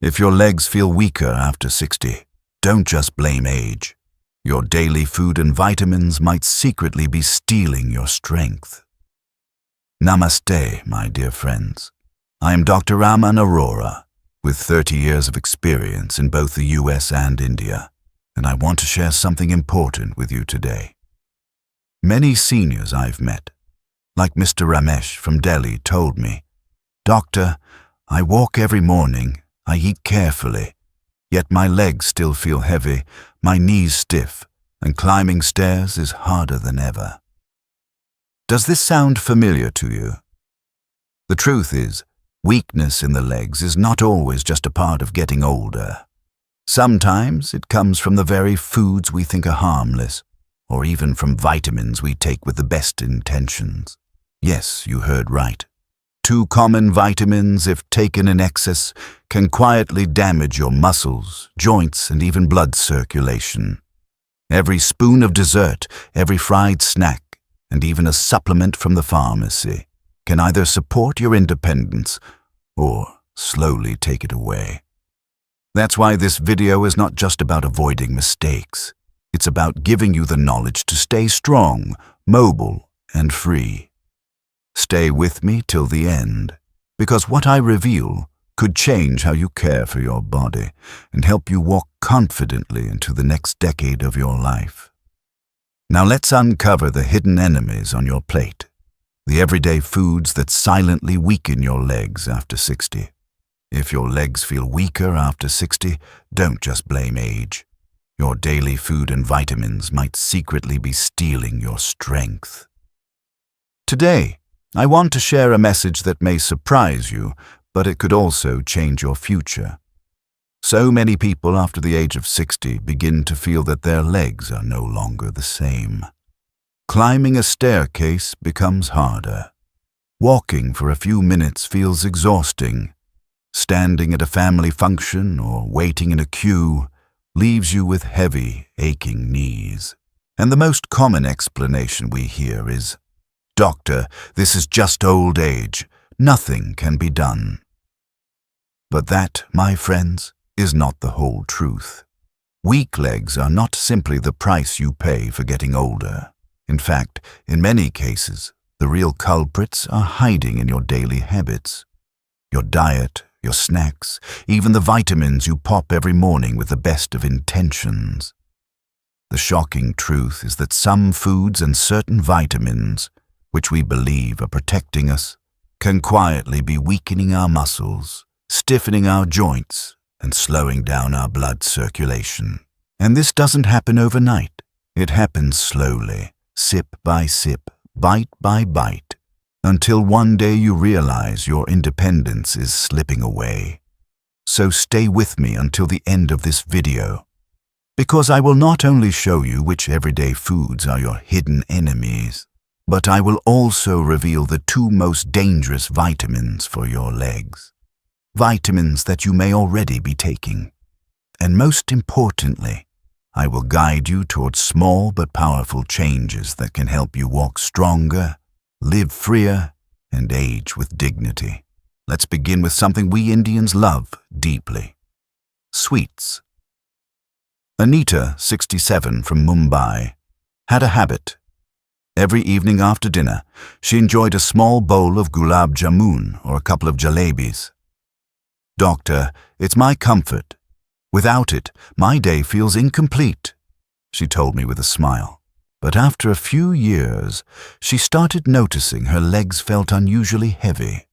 If your legs feel weaker after 60, don't just blame age. Your daily food and vitamins might secretly be stealing your strength. Namaste, my dear friends. I am Dr. Raman Arora, with 30 years of experience in both the US and India, and I want to share something important with you today. Many seniors I've met, like Mr. Ramesh from Delhi, told me, "Doctor, I walk every morning, I eat carefully, yet my legs still feel heavy, my knees stiff, and climbing stairs is harder than ever." Does this sound familiar to you? The truth is, weakness in the legs is not always just a part of getting older. Sometimes it comes from the very foods we think are harmless, or even from vitamins we take with the best intentions. Yes, you heard right. 2 common vitamins, if taken in excess, can quietly damage your muscles, joints, and even blood circulation. Every spoon of dessert, every fried snack, and even a supplement from the pharmacy can either support your independence or slowly take it away. That's why this video is not just about avoiding mistakes. It's about giving you the knowledge to stay strong, mobile, and free. Stay with me till the end, because what I reveal could change how you care for your body and help you walk confidently into the next decade of your life. Now let's uncover the hidden enemies on your plate, the everyday foods that silently weaken your legs after 60. If your legs feel weaker after 60, don't just blame age. Your daily food and vitamins might secretly be stealing your strength. Today, I want to share a message that may surprise you, but it could also change your future. So many people after the age of 60 begin to feel that their legs are no longer the same. Climbing a staircase becomes harder. Walking for a few minutes feels exhausting. Standing at a family function or waiting in a queue leaves you with heavy, aching knees. And the most common explanation we hear is, "Doctor, this is just old age. Nothing can be done." But that, my friends, is not the whole truth. Weak legs are not simply the price you pay for getting older. In fact, in many cases, the real culprits are hiding in your daily habits. Your diet, your snacks, even the vitamins you pop every morning with the best of intentions. The shocking truth is that some foods and certain vitamins, which we believe are protecting us, can quietly be weakening our muscles, stiffening our joints, and slowing down our blood circulation. And this doesn't happen overnight. It happens slowly, sip by sip, bite by bite, until one day you realize your independence is slipping away. So stay with me until the end of this video, because I will not only show you which everyday foods are your hidden enemies, but I will also reveal the 2 most dangerous vitamins for your legs. Vitamins that you may already be taking. And most importantly, I will guide you towards small but powerful changes that can help you walk stronger, live freer, and age with dignity. Let's begin with something we Indians love deeply: sweets. Anita, 67, from Mumbai, had a habit. Every evening after dinner, she enjoyed a small bowl of gulab jamun or a couple of jalebis. "Doctor, it's my comfort. Without it, my day feels incomplete," she told me with a smile. But after a few years, she started noticing her legs felt unusually heavy.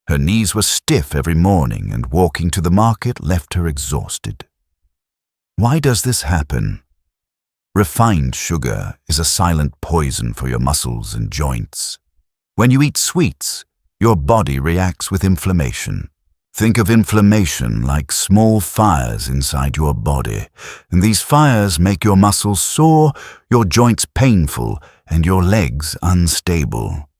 Her knees were stiff every morning, and walking to the market left her exhausted. Why does this happen? Refined sugar is a silent poison for your muscles and joints. When you eat sweets, your body reacts with inflammation. Think of inflammation like small fires inside your body, and these fires make your muscles sore, your joints painful, and your legs unstable.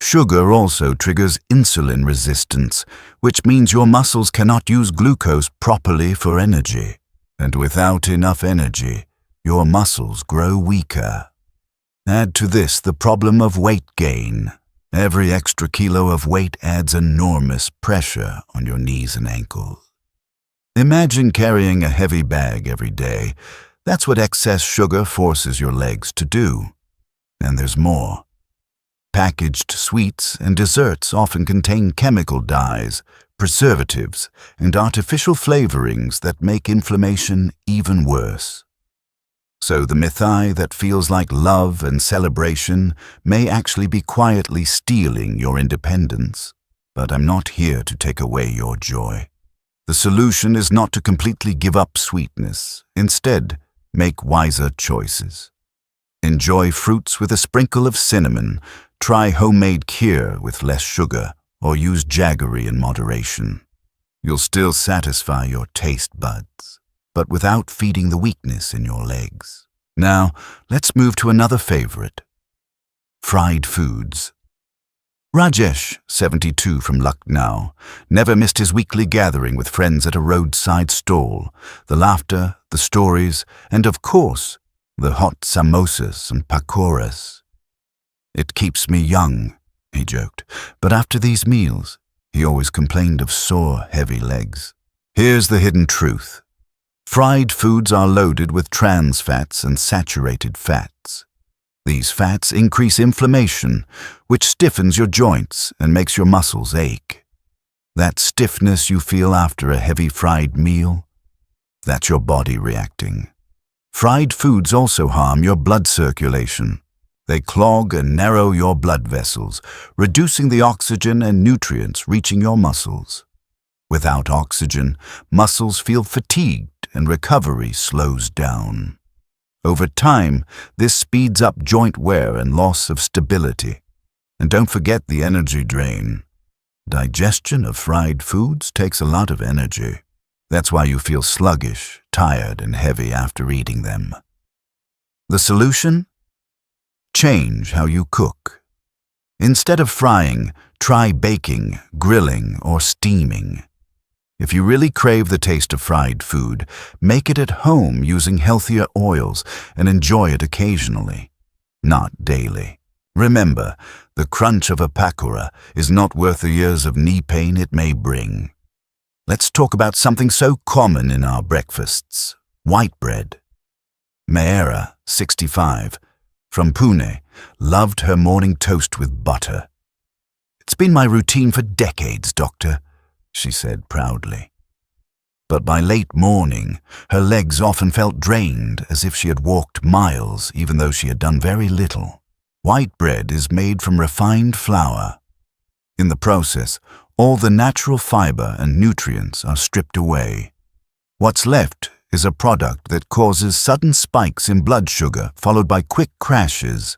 Sugar also triggers insulin resistance, which means your muscles cannot use glucose properly for energy. And without enough energy, your muscles grow weaker. Add to this the problem of weight gain. Every extra kilo of weight adds enormous pressure on your knees and ankles. Imagine carrying a heavy bag every day. That's what excess sugar forces your legs to do. And there's more. Packaged sweets and desserts often contain chemical dyes, preservatives, and artificial flavorings that make inflammation even worse. So the mithai that feels like love and celebration may actually be quietly stealing your independence. But I'm not here to take away your joy. The solution is not to completely give up sweetness. Instead, make wiser choices. Enjoy fruits with a sprinkle of cinnamon, try homemade kheer with less sugar, or use jaggery in moderation. You'll still satisfy your taste buds, but without feeding the weakness in your legs. Now, let's move to another favorite. Fried foods. Rajesh, 72 from Lucknow, never missed his weekly gathering with friends at a roadside stall. The laughter, the stories, and of course, the hot samosas and pakoras. It keeps me young, he joked, but after these meals, he always complained of sore, heavy legs. Here's the hidden truth. Fried foods are loaded with trans fats and saturated fats. These fats increase inflammation, which stiffens your joints and makes your muscles ache. That stiffness you feel after a heavy fried meal, that's your body reacting. Fried foods also harm your blood circulation. They clog and narrow your blood vessels, reducing the oxygen and nutrients reaching your muscles. Without oxygen, muscles feel fatigued and recovery slows down. Over time, this speeds up joint wear and loss of stability. And don't forget the energy drain. Digestion of fried foods takes a lot of energy. That's why you feel sluggish, tired, and heavy after eating them. The solution? Change how you cook. Instead of frying, try baking, grilling, or steaming. If you really crave the taste of fried food, make it at home using healthier oils and enjoy it occasionally, not daily. Remember, the crunch of a pakora is not worth the years of knee pain it may bring. Let's talk about something so common in our breakfasts, white bread. Meera, 65, from Pune, loved her morning toast with butter. "It's been my routine for decades, doctor," she said proudly. But by late morning, her legs often felt drained, as if she had walked miles, even though she had done very little. White bread is made from refined flour. In the process, all the natural fiber and nutrients are stripped away. What's left is a product that causes sudden spikes in blood sugar, followed by quick crashes.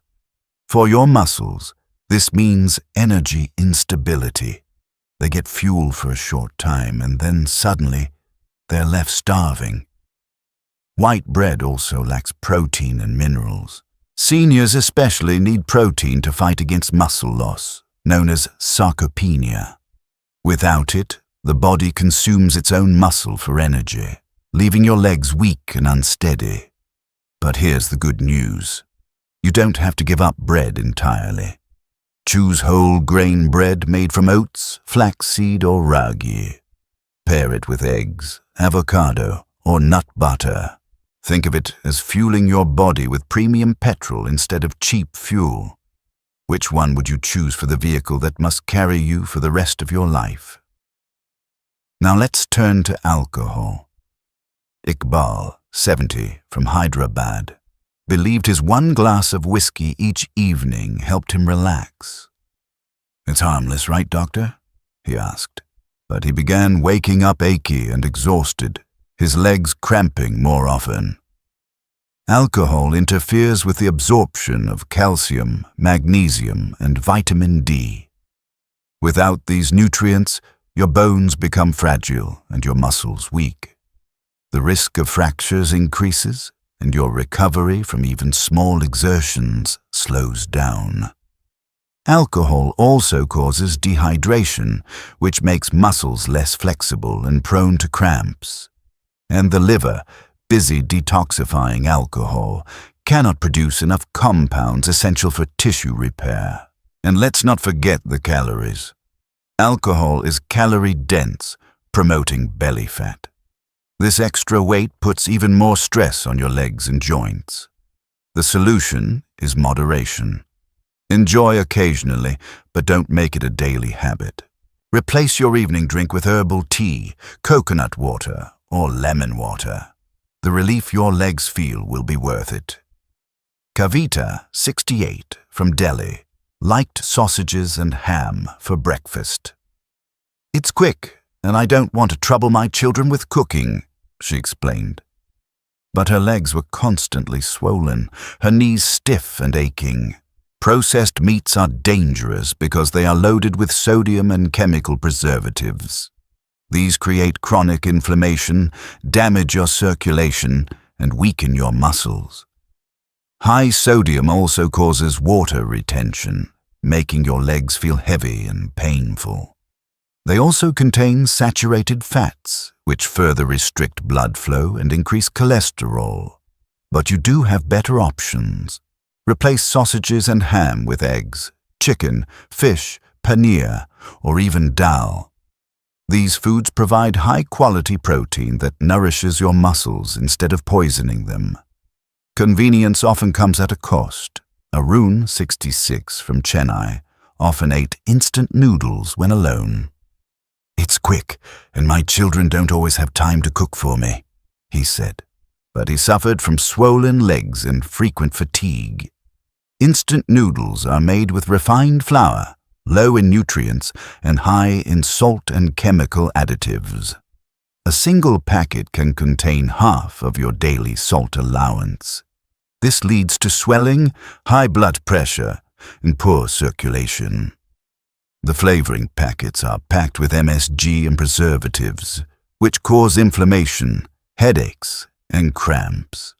For your muscles, this means energy instability. They get fuel for a short time, and then suddenly, they're left starving. White bread also lacks protein and minerals. Seniors especially need protein to fight against muscle loss, known as sarcopenia. Without it, the body consumes its own muscle for energy, leaving your legs weak and unsteady. But here's the good news. You don't have to give up bread entirely. Choose whole grain bread made from oats, flaxseed, or ragi. Pair it with eggs, avocado, or nut butter. Think of it as fueling your body with premium petrol instead of cheap fuel. Which one would you choose for the vehicle that must carry you for the rest of your life? Now let's turn to alcohol. Iqbal, 70, from Hyderabad, believed his one glass of whiskey each evening helped him relax. "It's harmless, right, doctor?" he asked. But he began waking up achy and exhausted, his legs cramping more often. Alcohol interferes with the absorption of calcium, magnesium, and vitamin D. Without these nutrients, your bones become fragile and your muscles weak. The risk of fractures increases, and your recovery from even small exertions slows down. Alcohol also causes dehydration, which makes muscles less flexible and prone to cramps. And the liver, busy detoxifying alcohol, cannot produce enough compounds essential for tissue repair. And let's not forget the calories. Alcohol is calorie-dense, promoting belly fat. This extra weight puts even more stress on your legs and joints. The solution is moderation. Enjoy occasionally, but don't make it a daily habit. Replace your evening drink with herbal tea, coconut water, or lemon water. The relief your legs feel will be worth it. Kavita, 68, from Delhi, liked sausages and ham for breakfast. "It's quick, and I don't want to trouble my children with cooking," she explained. But her legs were constantly swollen, her knees stiff and aching. Processed meats are dangerous because they are loaded with sodium and chemical preservatives. These create chronic inflammation, damage your circulation, and weaken your muscles. High sodium also causes water retention, making your legs feel heavy and painful. They also contain saturated fats, which further restrict blood flow and increase cholesterol. But you do have better options. Replace sausages and ham with eggs, chicken, fish, paneer, or even dal. These foods provide high-quality protein that nourishes your muscles instead of poisoning them. Convenience often comes at a cost. Arun, 66, from Chennai, often ate instant noodles when alone. "It's quick, and my children don't always have time to cook for me," he said. But he suffered from swollen legs and frequent fatigue. Instant noodles are made with refined flour, low in nutrients, and high in salt and chemical additives. A single packet can contain half of your daily salt allowance. This leads to swelling, high blood pressure, and poor circulation. The flavoring packets are packed with MSG and preservatives, which cause inflammation, headaches, and cramps.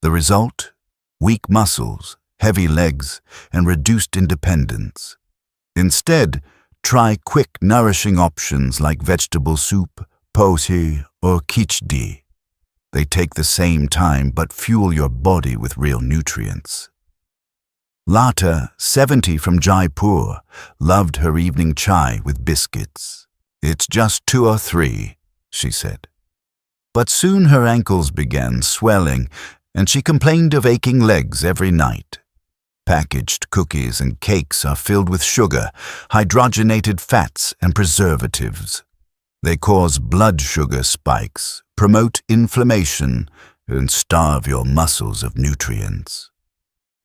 The result? Weak muscles, heavy legs, and reduced independence. Instead, try quick, nourishing options like vegetable soup, pohe, or khichdi. They take the same time but fuel your body with real nutrients. Lata, 70, from Jaipur, loved her evening chai with biscuits. "It's just 2 or 3, she said. But soon her ankles began swelling, and she complained of aching legs every night. Packaged cookies and cakes are filled with sugar, hydrogenated fats, and preservatives. They cause blood sugar spikes, promote inflammation, and starve your muscles of nutrients.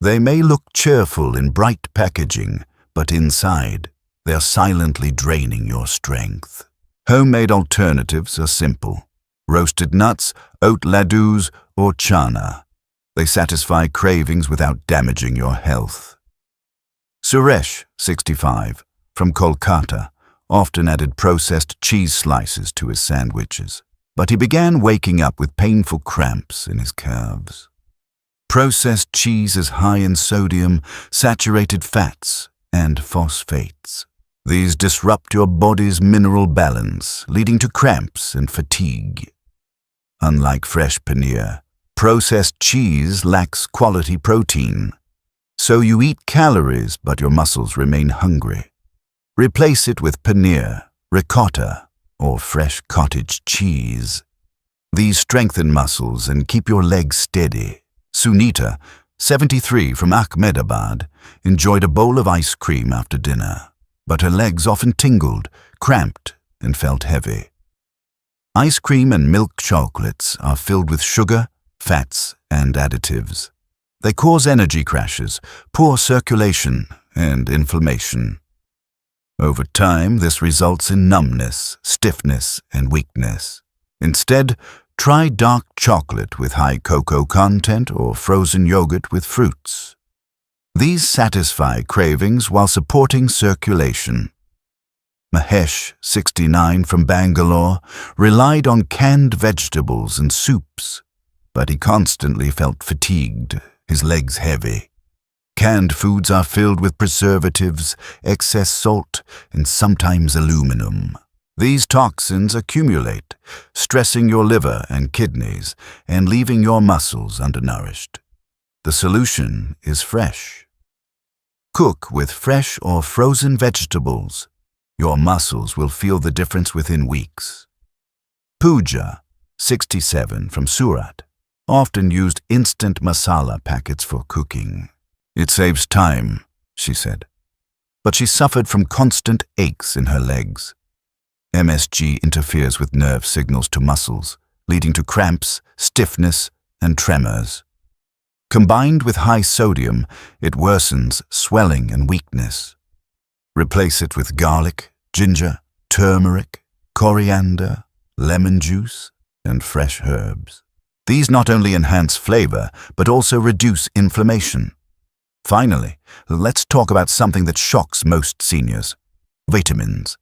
They may look cheerful in bright packaging, but inside, they are silently draining your strength. Homemade alternatives are simple: roasted nuts, oat laddus, or chana. They satisfy cravings without damaging your health. Suresh, 65, from Kolkata, often added processed cheese slices to his sandwiches, but he began waking up with painful cramps in his calves. Processed cheese is high in sodium, saturated fats, and phosphates. These disrupt your body's mineral balance, leading to cramps and fatigue. Unlike fresh paneer, processed cheese lacks quality protein. So you eat calories, but your muscles remain hungry. Replace it with paneer, ricotta, or fresh cottage cheese. These strengthen muscles and keep your legs steady. Sunita, 73, from Ahmedabad, enjoyed a bowl of ice cream after dinner, but her legs often tingled, cramped, and felt heavy. Ice cream and milk chocolates are filled with sugar, fats, and additives. They cause energy crashes, poor circulation, and inflammation. Over time, this results in numbness, stiffness, and weakness. Instead, try dark chocolate with high cocoa content or frozen yogurt with fruits. These satisfy cravings while supporting circulation. Mahesh, 69, from Bangalore, relied on canned vegetables and soups, but he constantly felt fatigued, his legs heavy. Canned foods are filled with preservatives, excess salt, and sometimes aluminum. These toxins accumulate, stressing your liver and kidneys and leaving your muscles undernourished. The solution is fresh. Cook with fresh or frozen vegetables. Your muscles will feel the difference within weeks. Puja, 67 from Surat, often used instant masala packets for cooking. It saves time, she said, but she suffered from constant aches in her legs. MSG interferes with nerve signals to muscles, leading to cramps, stiffness, and tremors. Combined with high sodium, it worsens swelling and weakness. Replace it with garlic, ginger, turmeric, coriander, lemon juice, and fresh herbs. These not only enhance flavor, but also reduce inflammation. Finally, let's talk about something that shocks most seniors: vitamins.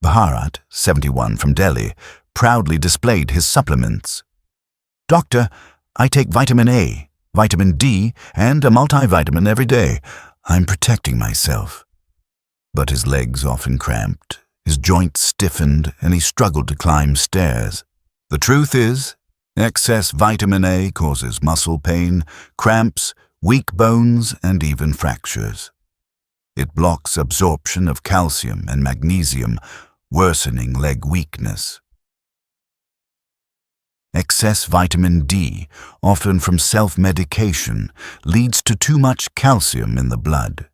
Bharat, 71 from Delhi, proudly displayed his supplements. "Doctor, I take vitamin A, vitamin D, and a multivitamin every day. I'm protecting myself." But his legs often cramped, his joints stiffened, and he struggled to climb stairs. The truth is, excess vitamin A causes muscle pain, cramps, weak bones, and even fractures. It blocks absorption of calcium and magnesium, worsening leg weakness. Excess vitamin D, often from self-medication, leads to too much calcium in the blood.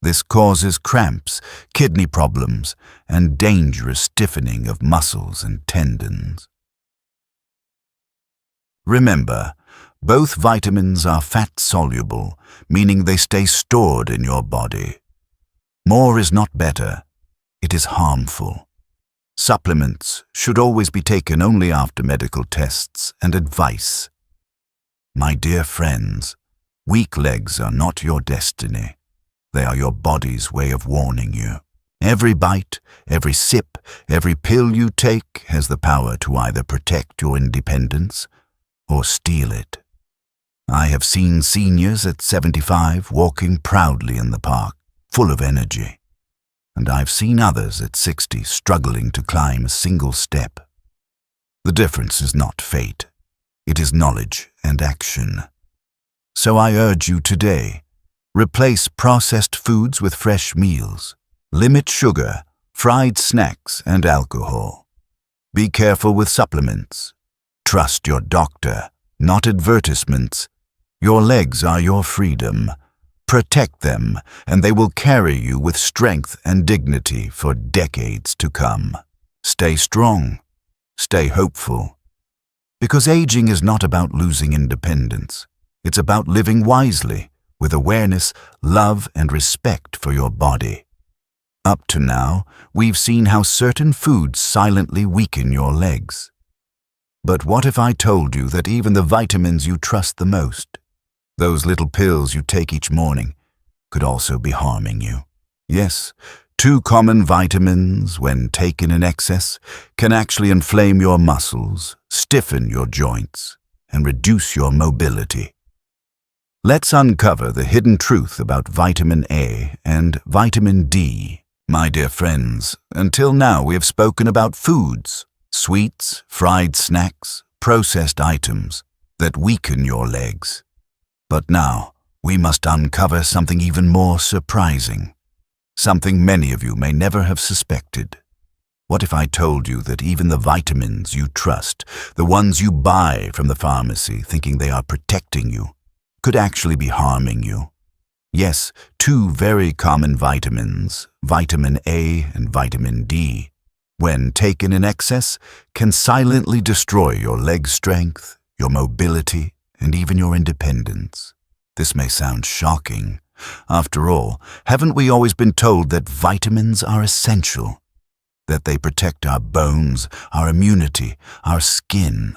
This causes cramps, kidney problems, and dangerous stiffening of muscles and tendons. Remember, both vitamins are fat-soluble, meaning they stay stored in your body. More is not better. It is harmful. Supplements should always be taken only after medical tests and advice. My dear friends, weak legs are not your destiny. They are your body's way of warning you. Every bite, every sip, every pill you take has the power to either protect your independence or steal it. I have seen seniors at 75 walking proudly in the park, full of energy. And I've seen others at 60 struggling to climb a single step. The difference is not fate. It is knowledge and action. So I urge you today, replace processed foods with fresh meals. Limit sugar, fried snacks, and alcohol. Be careful with supplements. Trust your doctor, not advertisements. Your legs are your freedom. Protect them, and they will carry you with strength and dignity for decades to come. Stay strong. Stay hopeful. Because aging is not about losing independence. It's about living wisely, with awareness, love, and respect for your body. Up to now, we've seen how certain foods silently weaken your legs. But what if I told you that even the vitamins you trust the most, those little pills you take each morning, could also be harming you? Yes, 2 common vitamins, when taken in excess, can actually inflame your muscles, stiffen your joints, and reduce your mobility. Let's uncover the hidden truth about vitamin A and vitamin D. My dear friends, until now we have spoken about foods, sweets, fried snacks, processed items that weaken your legs. But now, we must uncover something even more surprising, something many of you may never have suspected. What if I told you that even the vitamins you trust, the ones you buy from the pharmacy thinking they are protecting you, could actually be harming you? Yes, 2 very common vitamins, vitamin A and vitamin D, when taken in excess, can silently destroy your leg strength, your mobility, and even your independence. This may sound shocking. After all, haven't we always been told that vitamins are essential? That they protect our bones, our immunity, our skin?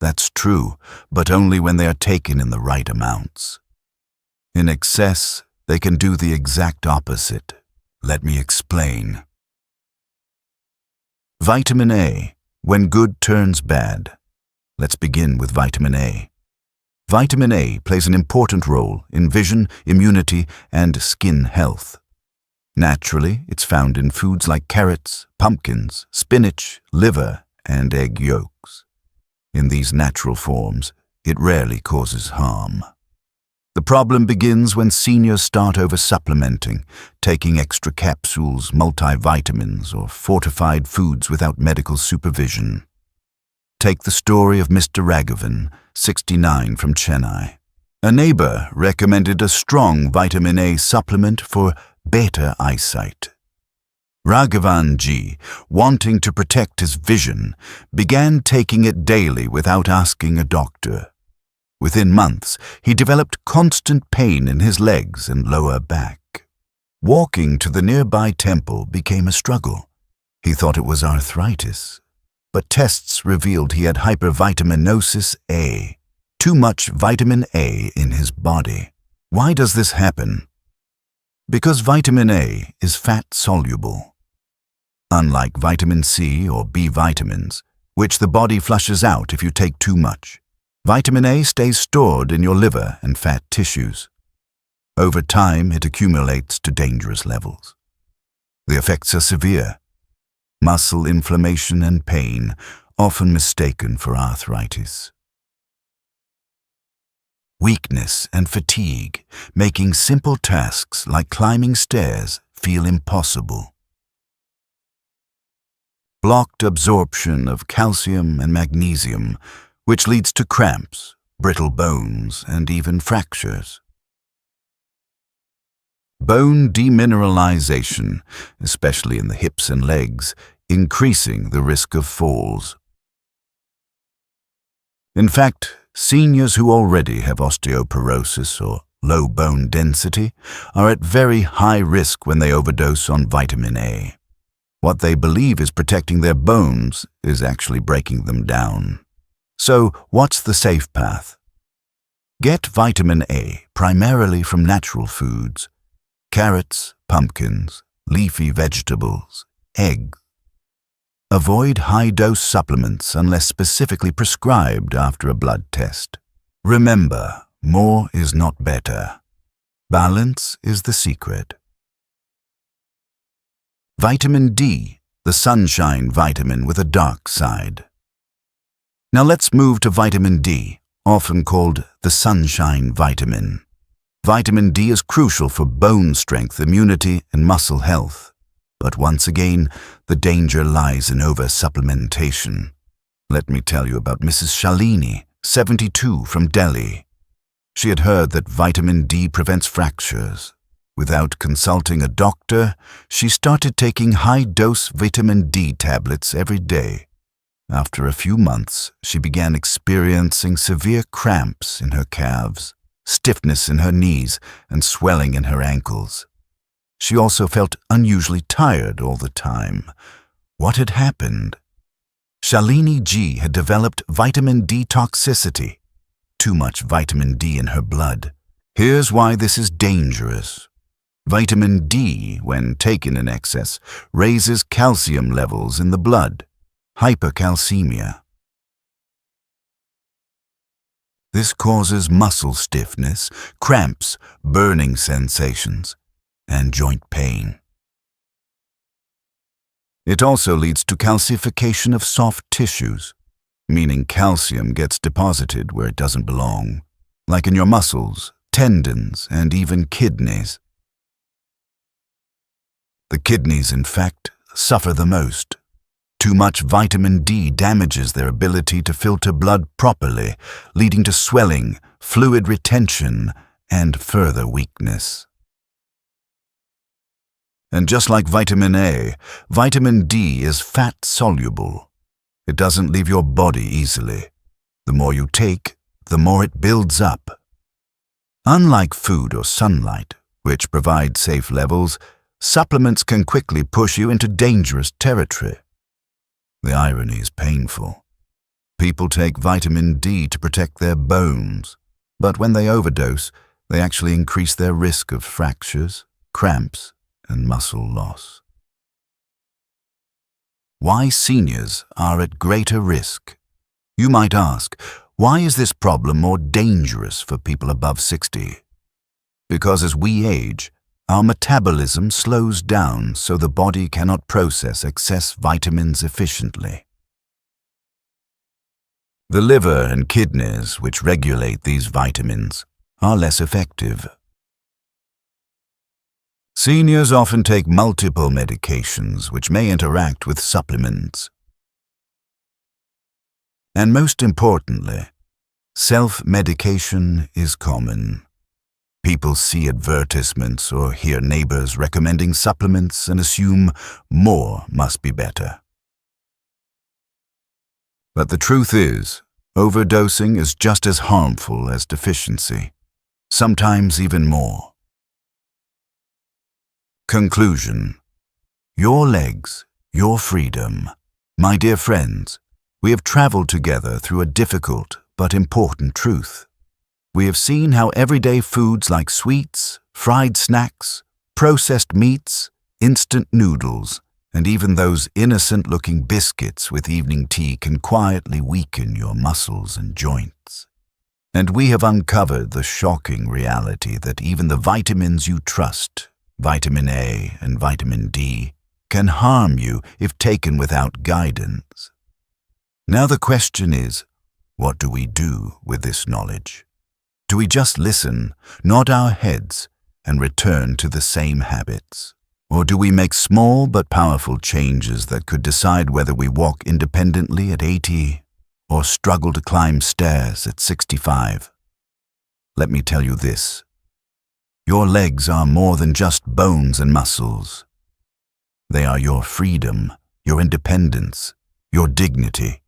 That's true, but only when they are taken in the right amounts. In excess, they can do the exact opposite. Let me explain. Vitamin A, when good turns bad. Let's begin with vitamin A. Vitamin A plays an important role in vision, immunity, and skin health. Naturally, it's found in foods like carrots, pumpkins, spinach, liver, and egg yolks. In these natural forms, it rarely causes harm. The problem begins when seniors start over-supplementing, taking extra capsules, multivitamins, or fortified foods without medical supervision. Take the story of Mr. Raghavan, 69, from Chennai. A neighbor recommended a strong vitamin A supplement for better eyesight. Raghavan ji, wanting to protect his vision, began taking it daily without asking a doctor. Within months, he developed constant pain in his legs and lower back. Walking to the nearby temple became a struggle. He thought it was arthritis, but tests revealed he had hypervitaminosis A, too much vitamin A in his body. Why does this happen? Because vitamin A is fat-soluble. Unlike vitamin C or B vitamins, which the body flushes out if you take too much, vitamin A stays stored in your liver and fat tissues. Over time, it accumulates to dangerous levels. The effects are severe. Muscle inflammation and pain, often mistaken for arthritis. Weakness and fatigue, making simple tasks like climbing stairs feel impossible. Blocked absorption of calcium and magnesium, which leads to cramps, brittle bones, and even fractures. Bone demineralization, especially in the hips and legs, increasing the risk of falls. In fact, seniors who already have osteoporosis or low bone density are at very high risk when they overdose on vitamin A. What they believe is protecting their bones is actually breaking them down. So, what's the safe path? Get vitamin A primarily from natural foods: carrots, pumpkins, leafy vegetables, eggs. Avoid high-dose supplements unless specifically prescribed after a blood test. Remember, more is not better. Balance is the secret. Vitamin D, the sunshine vitamin with a dark side. Now let's move to vitamin D, often called the sunshine vitamin. Vitamin D is crucial for bone strength, immunity, and muscle health. But once again, the danger lies in over-supplementation. Let me tell you about Mrs. Shalini, 72, from Delhi. She had heard that vitamin D prevents fractures. Without consulting a doctor, she started taking high-dose vitamin D tablets every day. After a few months, she began experiencing severe cramps in her calves, stiffness in her knees, and swelling in her ankles. She also felt unusually tired all the time. What had happened? Shalini ji had developed vitamin D toxicity, too much vitamin D in her blood. Here's why this is dangerous. Vitamin D, when taken in excess, raises calcium levels in the blood, hypercalcemia. This causes muscle stiffness, cramps, burning sensations, and joint pain. It also leads to calcification of soft tissues, meaning calcium gets deposited where it doesn't belong, like in your muscles, tendons, and even kidneys. The kidneys, in fact, suffer the most. Too much vitamin D damages their ability to filter blood properly, leading to swelling, fluid retention, and further weakness. And just like vitamin A, vitamin D is fat-soluble. It doesn't leave your body easily. The more you take, the more it builds up. Unlike food or sunlight, which provide safe levels, supplements can quickly push you into dangerous territory. The irony is painful. People take vitamin D to protect their bones, but when they overdose, they actually increase their risk of fractures, cramps, and muscle loss. Why seniors are at greater risk? You might ask, why is this problem more dangerous for people above 60? Because as we age, our metabolism slows down so the body cannot process excess vitamins efficiently. The liver and kidneys, which regulate these vitamins, are less effective. Seniors often take multiple medications which may interact with supplements. And most importantly, self-medication is common. People see advertisements or hear neighbors recommending supplements and assume more must be better. But the truth is, overdosing is just as harmful as deficiency, sometimes even more. Conclusion. Your legs, your freedom. My dear friends, we have traveled together through a difficult but important truth. We have seen how everyday foods like sweets, fried snacks, processed meats, instant noodles, and even those innocent-looking biscuits with evening tea can quietly weaken your muscles and joints. And we have uncovered the shocking reality that even the vitamins you trust, vitamin A and vitamin D, can harm you if taken without guidance. Now the question is, what do we do with this knowledge? Do we just listen, nod our heads, and return to the same habits? Or do we make small but powerful changes that could decide whether we walk independently at 80 or struggle to climb stairs at 65? Let me tell you this. Your legs are more than just bones and muscles. They are your freedom, your independence, your dignity.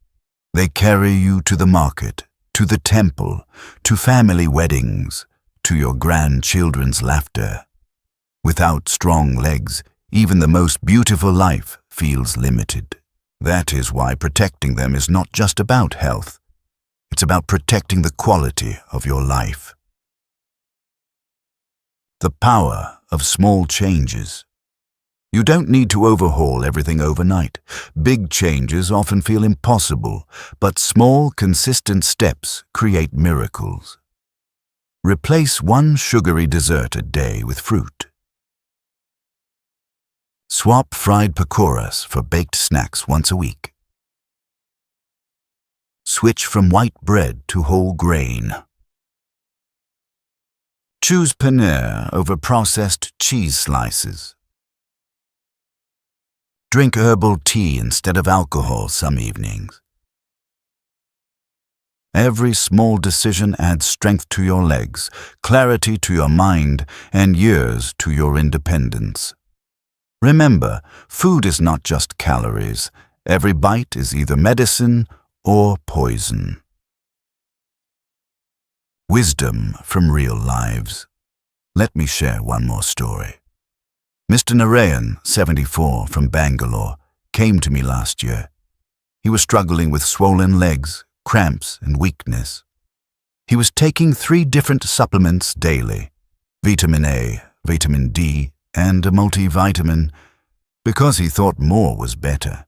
They carry you to the market, to the temple, to family weddings, to your grandchildren's laughter. Without strong legs, even the most beautiful life feels limited. That is why protecting them is not just about health. It's about protecting the quality of your life. The power of small changes. You don't need to overhaul everything overnight. Big changes often feel impossible, but small, consistent steps create miracles. Replace one sugary dessert a day with fruit. Swap fried pakoras for baked snacks once a week. Switch from white bread to whole grain. Choose paneer over processed cheese slices. Drink herbal tea instead of alcohol some evenings. Every small decision adds strength to your legs, clarity to your mind, and years to your independence. Remember, food is not just calories. Every bite is either medicine or poison. Wisdom from real lives. Let me share one more story. Mr. Narayan, 74, from Bangalore, came to me last year. He was struggling with swollen legs, cramps, and weakness. He was taking 3 different supplements daily, vitamin A, vitamin D, and a multivitamin, because he thought more was better.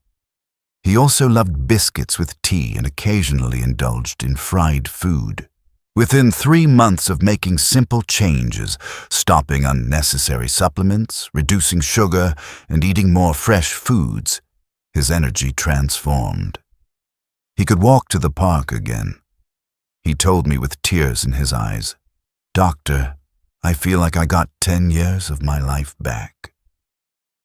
He also loved biscuits with tea and occasionally indulged in fried food. Within 3 months of making simple changes, stopping unnecessary supplements, reducing sugar, and eating more fresh foods, his energy transformed. He could walk to the park again. He told me with tears in his eyes, "Doctor, I feel like I got 10 years of my life back."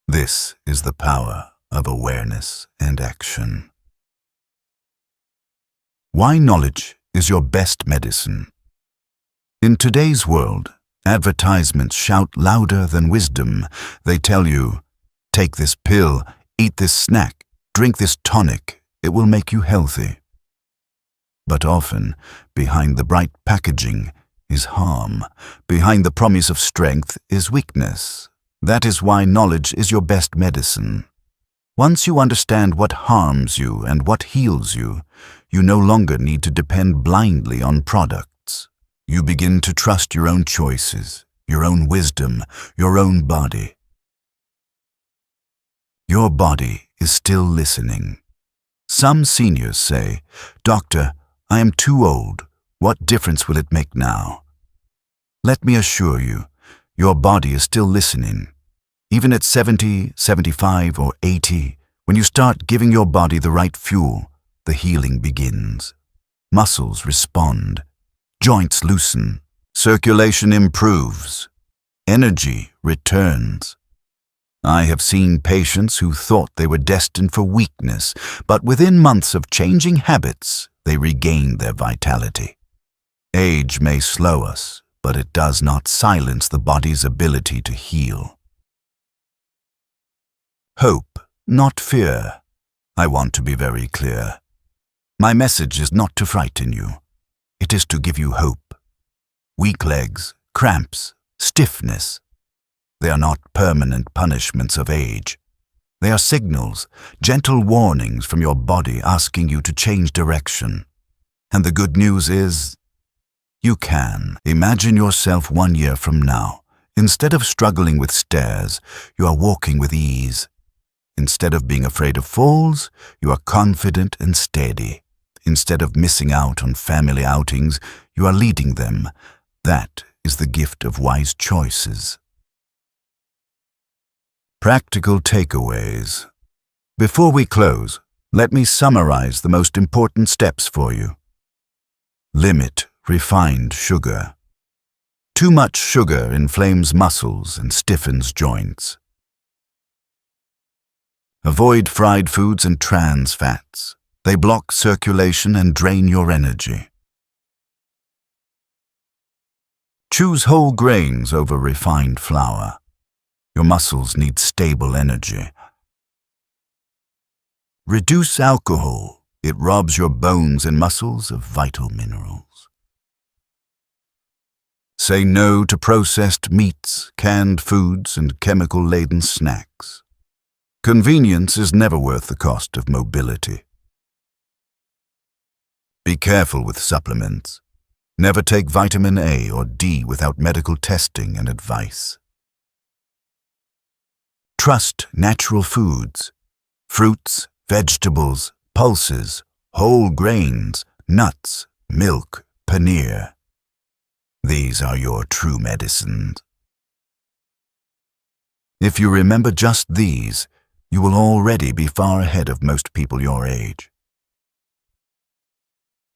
This is the power of awareness and action. Why knowledge is your best medicine. In today's world, advertisements shout louder than wisdom. They tell you, take this pill, eat this snack, drink this tonic, it will make you healthy. But often, behind the bright packaging is harm. Behind the promise of strength is weakness. That is why knowledge is your best medicine. Once you understand what harms you and what heals you, you no longer need to depend blindly on products. You begin to trust your own choices, your own wisdom, your own body. Your body is still listening. Some seniors say, "Doctor, I am too old. What difference will it make now?" Let me assure you, your body is still listening. Even at 70, 75, or 80, when you start giving your body the right fuel, the healing begins. Muscles respond, joints loosen, circulation improves, energy returns. I have seen patients who thought they were destined for weakness, but within months of changing habits, they regain their vitality. Age may slow us, but it does not silence the body's ability to heal. Hope, not fear. I want to be very clear. My message is not to frighten you. It is to give you hope. Weak legs, cramps, stiffness. They are not permanent punishments of age. They are signals, gentle warnings from your body asking you to change direction. And the good news is, you can. Imagine yourself 1 year from now. Instead of struggling with stairs, you are walking with ease. Instead of being afraid of falls, you are confident and steady. Instead of missing out on family outings, you are leading them. That is the gift of wise choices. Practical takeaways. Before we close, let me summarize the most important steps for you. Limit refined sugar. Too much sugar inflames muscles and stiffens joints. Avoid fried foods and trans fats. They block circulation and drain your energy. Choose whole grains over refined flour. Your muscles need stable energy. Reduce alcohol. It robs your bones and muscles of vital minerals. Say no to processed meats, canned foods, and chemical-laden snacks. Convenience is never worth the cost of mobility. Be careful with supplements. Never take vitamin A or D without medical testing and advice. Trust natural foods. Fruits, vegetables, pulses, whole grains, nuts, milk, paneer. These are your true medicines. If you remember just these, you will already be far ahead of most people your age.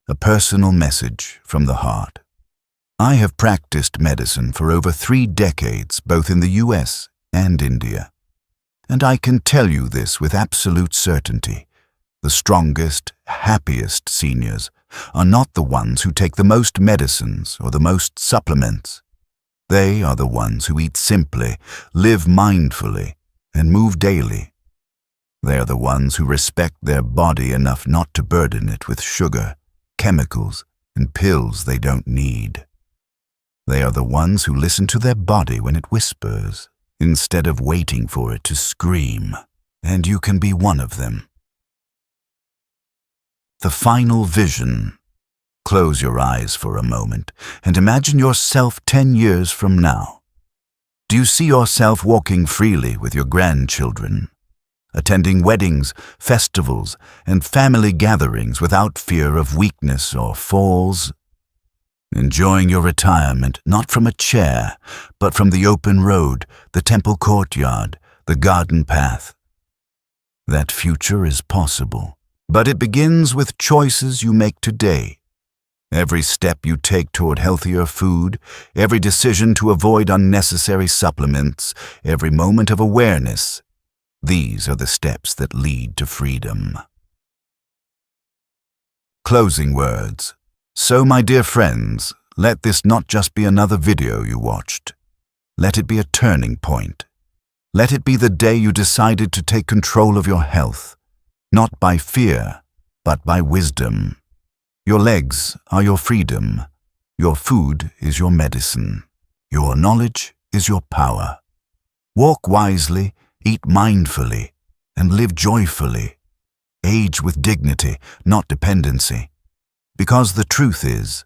A personal message from the heart. I have practiced medicine for over 3 decades, both in the US and India. And I can tell you this with absolute certainty. The strongest, happiest seniors are not the ones who take the most medicines or the most supplements. They are the ones who eat simply, live mindfully, and move daily. They are the ones who respect their body enough not to burden it with sugar, chemicals, and pills they don't need. They are the ones who listen to their body when it whispers, instead of waiting for it to scream, and you can be one of them. The final vision. Close your eyes for a moment and imagine yourself 10 years from now. Do you see yourself walking freely with your grandchildren, attending weddings, festivals, and family gatherings without fear of weakness or falls? Enjoying your retirement not from a chair, but from the open road, the temple courtyard, the garden path. That future is possible, but it begins with choices you make today. Every step you take toward healthier food, every decision to avoid unnecessary supplements, every moment of awareness, these are the steps that lead to freedom. Closing words. So, my dear friends, let this not just be another video you watched. Let it be a turning point. Let it be the day you decided to take control of your health, not by fear, but by wisdom. Your legs are your freedom. Your food is your medicine. Your knowledge is your power. Walk wisely, eat mindfully, and live joyfully. Age with dignity, not dependency. Because the truth is,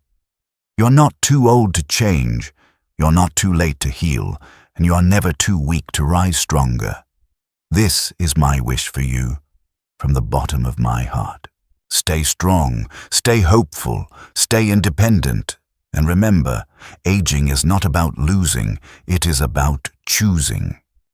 you're not too old to change, you're not too late to heal, and you are never too weak to rise stronger. This is my wish for you, from the bottom of my heart. Stay strong, stay hopeful, stay independent, and remember, aging is not about losing, it is about choosing.